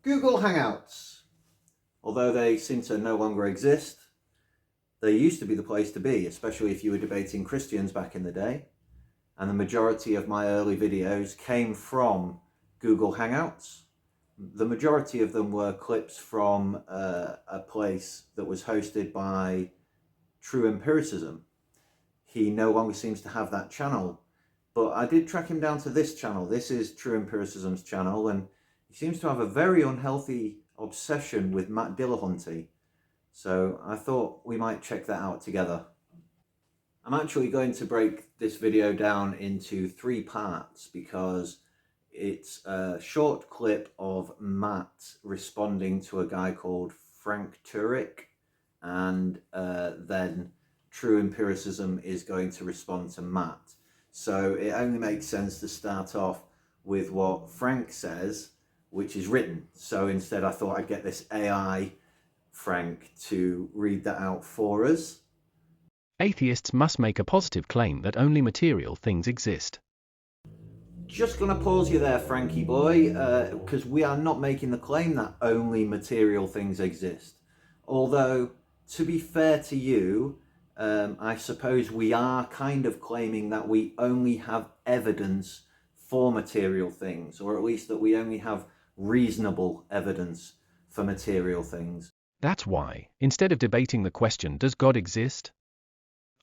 Google Hangouts. Although they seem to no longer exist, they used to be the place to be, especially if you were debating Christians back in the day. And the majority of my early videos came from Google Hangouts. The majority of them were clips from a place that was hosted by TrueEmpiricism. He no longer seems to have that channel, but I did track him down to this channel. This is TrueEmpiricism's channel, and he seems to have a very unhealthy obsession with Matt Dillahunty. So I thought we might check that out together. I'm actually going to break this video down into 3 parts because it's a short clip of Matt responding to a guy called Frank Turek, and then True Empiricism is going to respond to Matt. So it only makes sense to start off with what Frank says, which is written. So instead I thought I'd get this AI Frank to read that out for us. Atheists must make a positive claim that only material things exist. Just gonna pause you there, Frankie boy, because we are not making the claim that only material things exist. Although, to be fair to you, I suppose we are kind of claiming that we only have evidence for material things, or at least that we only have reasonable evidence for material things. That's why, instead of debating the question, does God exist?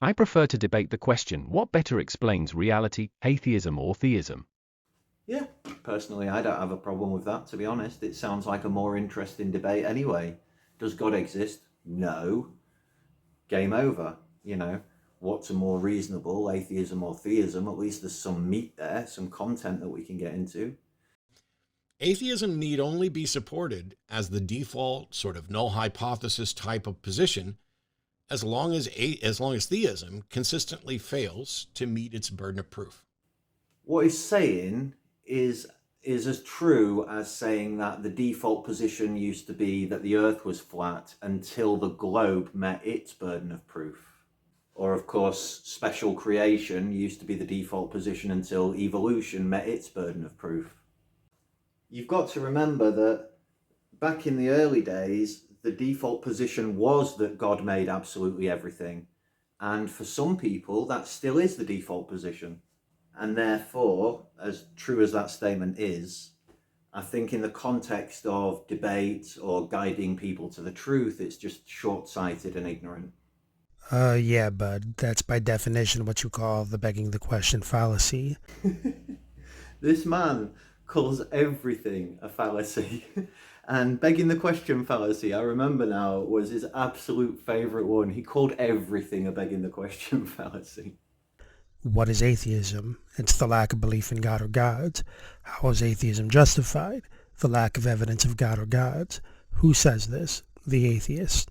I prefer to debate the question, what better explains reality, atheism or theism? Yeah, personally, I don't have a problem with that, to be honest. It sounds like a more interesting debate anyway. Does God exist? No. Game over, you know. What's a more reasonable, atheism or theism? At least there's some meat there, some content that we can get into. Atheism need only be supported as the default sort of null hypothesis type of position as long as theism consistently fails to meet its burden of proof. What he's saying is as true as saying that the default position used to be that the Earth was flat until the globe met its burden of proof. Or, of course, special creation used to be the default position until evolution met its burden of proof. You've got to remember that back in the early days, the default position was that God made absolutely everything. And for some people, that still is the default position. And therefore, as true as that statement is, I think in the context of debate or guiding people to the truth, it's just short-sighted and ignorant. Yeah, bud. That's by definition what you call the begging the question fallacy. This man calls everything a fallacy. And begging the question fallacy, I remember now, was his absolute favourite one. He called everything a begging the question fallacy. What is atheism? It's the lack of belief in God or gods. How is atheism justified? The lack of evidence of God or gods. Who says this? The atheist.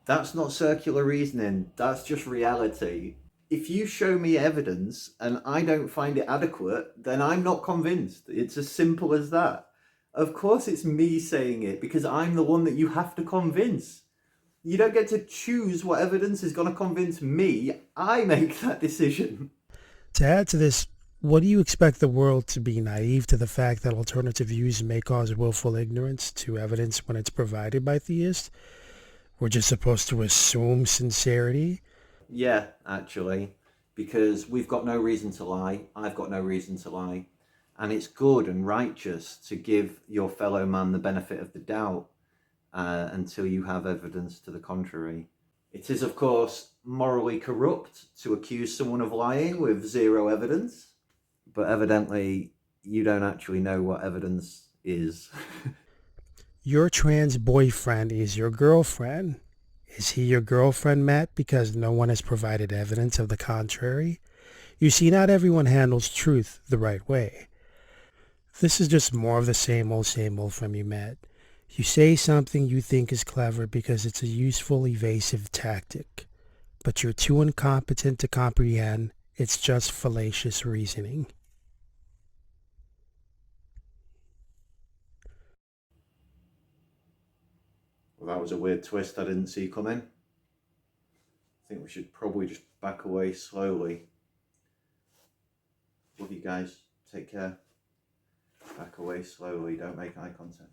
That's not circular reasoning, that's just reality. If you show me evidence and I don't find it adequate, then I'm not convinced. It's as simple as that. Of course it's me saying it because I'm the one that you have to convince. You don't get to choose what evidence is going to convince me. I make that decision. To add to this, what do you expect the world to be naive to the fact that alternative views may cause willful ignorance to evidence when it's provided by theists? We're just supposed to assume sincerity? Yeah, actually, because we've got no reason to lie. I've got no reason to lie. And it's good and righteous to give your fellow man the benefit of the doubt until you have evidence to the contrary. It is, of course, morally corrupt to accuse someone of lying with zero evidence, but evidently you don't actually know what evidence is. Your trans boyfriend is your girlfriend. Is he your girlfriend, Matt, because no one has provided evidence of the contrary? You see, not everyone handles truth the right way. This is just more of the same old from you, Matt. You say something you think is clever because it's a useful, evasive tactic, but you're too incompetent to comprehend it's just fallacious reasoning. Well, that was a weird twist I didn't see coming. I think we should probably just back away slowly. Love you guys. Take care. Back away slowly. Don't make eye contact.